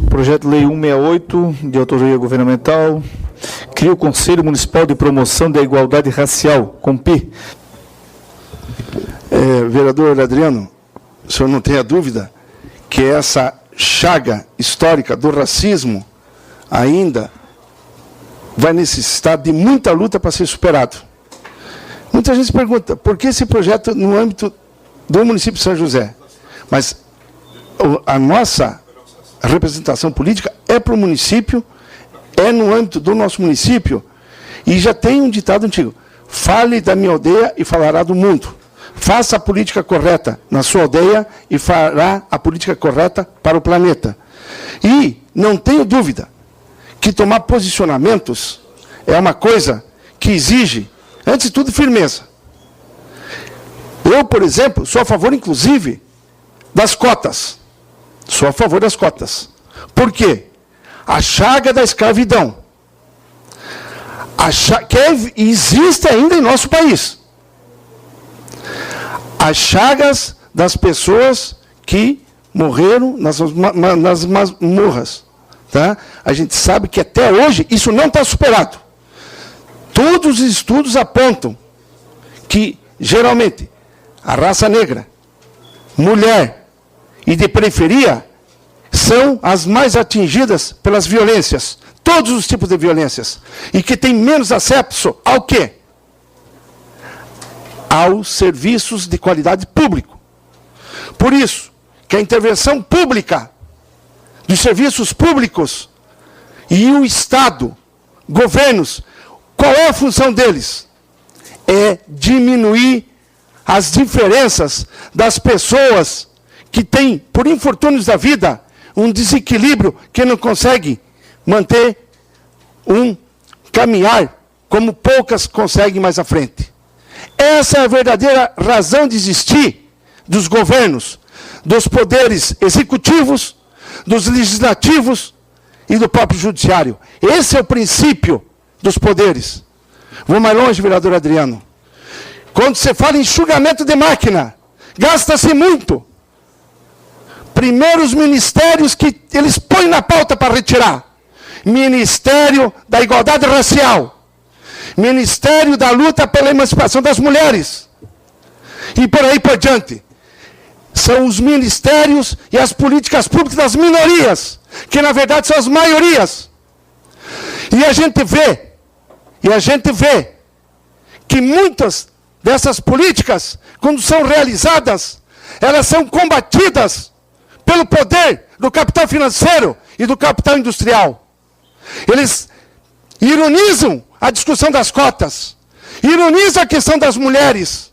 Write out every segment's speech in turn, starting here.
Projeto de Lei 168, de autoria governamental, cria o Conselho Municipal de Promoção da Igualdade Racial, COMPI. Vereador Adriano, o senhor não tenha dúvida que essa chaga histórica do racismo ainda vai necessitar de muita luta para ser superado. Muita gente se pergunta, por que esse projeto no âmbito do município de São José? Mas a nossa representação política é para o município, é no âmbito do nosso município, e já tem um ditado antigo: fale da minha aldeia e falará do mundo. Faça a política correta na sua aldeia e fará a política correta para o planeta. E não tenho dúvida que tomar posicionamentos é uma coisa que exige, antes de tudo, firmeza. Eu, por exemplo, sou a favor, inclusive, das cotas. Sou a favor das cotas. Por quê? A chaga da escravidão, que existe ainda em nosso país. As chagas das pessoas que morreram nas masmorras. Tá? A gente sabe que até hoje isso não está superado. Todos os estudos apontam que, geralmente, a raça negra, mulher e de periferia são as mais atingidas pelas violências, todos os tipos de violências, e que têm menos acesso ao quê? Aos serviços de qualidade público. Por isso, que a intervenção pública dos serviços públicos e o Estado, governos, qual é a função deles? É diminuir as diferenças das pessoas que têm, por infortúnios da vida, um desequilíbrio que não consegue manter um caminhar como poucas conseguem mais à frente. Essa é a verdadeira razão de existir dos governos, dos poderes executivos, dos legislativos e do próprio judiciário. Esse é o princípio dos poderes. Vou mais longe, vereador Adriano. Quando você fala em enxugamento de máquina, gasta-se muito. Primeiro os ministérios que eles põem na pauta para retirar. Ministério da Igualdade Racial. Ministério da Luta pela Emancipação das Mulheres. E por aí por diante. São os ministérios e as políticas públicas das minorias, que na verdade são as maiorias. E a gente vê que muitas dessas políticas, quando são realizadas, elas são combatidas pelo poder do capital financeiro e do capital industrial. Eles ironizam a discussão das cotas, ironizam a questão das mulheres,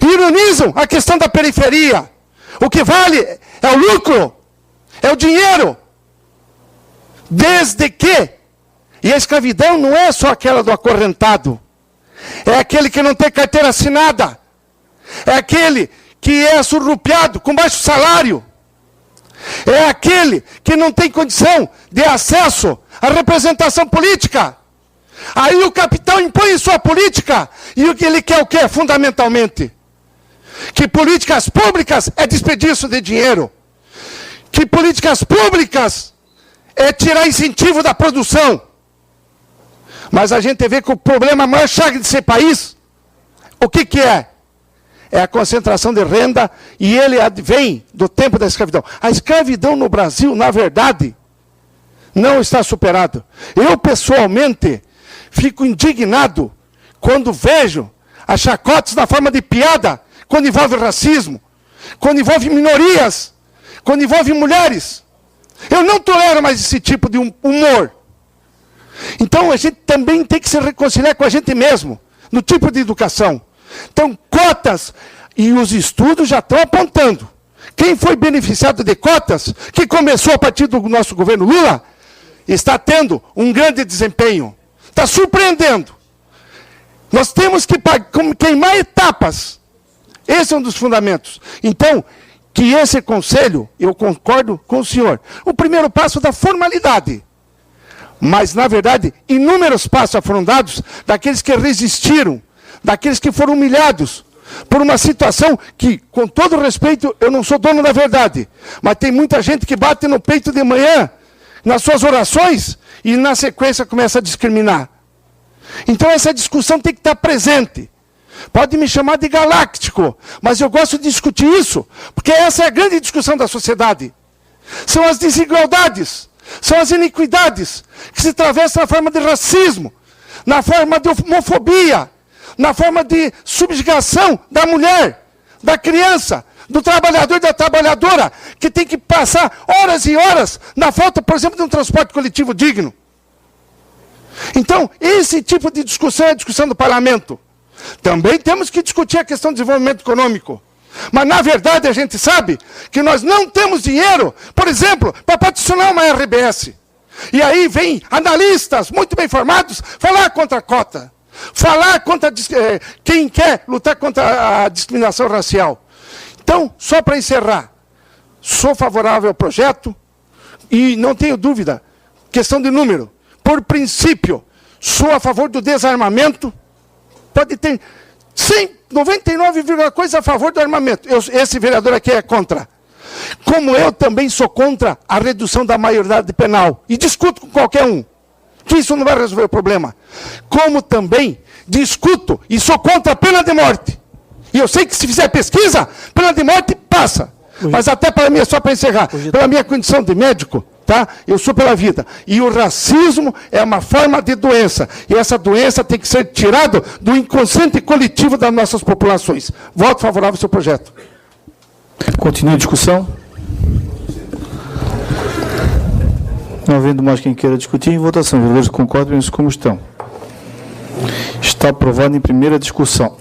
ironizam a questão da periferia. O que vale é o lucro, é o dinheiro. Desde que, e a escravidão não é só aquela do acorrentado, é aquele que não tem carteira assinada, é aquele que é surrupiado com baixo salário, é aquele que não tem condição de acesso à representação política. Aí o capital impõe sua política, e o que ele quer o quê? Fundamentalmente, que políticas públicas é desperdício de dinheiro, que políticas públicas é tirar incentivo da produção. Mas a gente vê que o problema maior chaga desse país, o que é? É a concentração de renda, e ele vem do tempo da escravidão. A escravidão no Brasil, na verdade, não está superada. Eu, pessoalmente, fico indignado quando vejo as chacotes na forma de piada, quando envolve racismo, quando envolve minorias, quando envolve mulheres. Eu não tolero mais esse tipo de humor. Então a gente também tem que se reconciliar com a gente mesmo, no tipo de educação. Então, cotas, e os estudos já estão apontando. Quem foi beneficiado de cotas, que começou a partir do nosso governo Lula, está tendo um grande desempenho. Está surpreendendo. Nós temos que queimar etapas. Esse é um dos fundamentos. Então, que esse conselho, eu concordo com o senhor, o primeiro passo da formalidade. Mas, na verdade, inúmeros passos foram dados daqueles que resistiram, daqueles que foram humilhados, por uma situação que, com todo respeito, eu não sou dono da verdade, mas tem muita gente que bate no peito de manhã, nas suas orações, e na sequência começa a discriminar. Então essa discussão tem que estar presente. Pode me chamar de galáctico, mas eu gosto de discutir isso, porque essa é a grande discussão da sociedade. São as desigualdades, são as iniquidades, que se atravessam na forma de racismo, na forma de homofobia, na forma de subjugação da mulher, da criança, do trabalhador e da trabalhadora, que tem que passar horas e horas na falta, por exemplo, de um transporte coletivo digno. Então, esse tipo de discussão é a discussão do parlamento. Também temos que discutir a questão do desenvolvimento econômico. Mas, na verdade, a gente sabe que nós não temos dinheiro, por exemplo, para patrocinar uma RBS. E aí vem analistas muito bem formados falar contra a cota. Falar contra quem quer lutar contra a discriminação racial. Então, só para encerrar, sou favorável ao projeto e não tenho dúvida, questão de número, por princípio, sou a favor do desarmamento, pode ter 99, coisa a favor do armamento. Esse vereador aqui é contra. Como eu também sou contra a redução da maioridade penal, e discuto com qualquer um, que isso não vai resolver o problema. Como também discuto e sou contra a pena de morte. E eu sei que se fizer pesquisa, pena de morte passa. Mas até para mim, só para encerrar, pela minha condição de médico, tá? Eu sou pela vida. E o racismo é uma forma de doença. E essa doença tem que ser tirada do inconsciente coletivo das nossas populações. Voto favorável ao seu projeto. Continua a discussão. Não havendo mais quem queira discutir, em votação. Vereadores concordam como estão. Está aprovado em primeira discussão.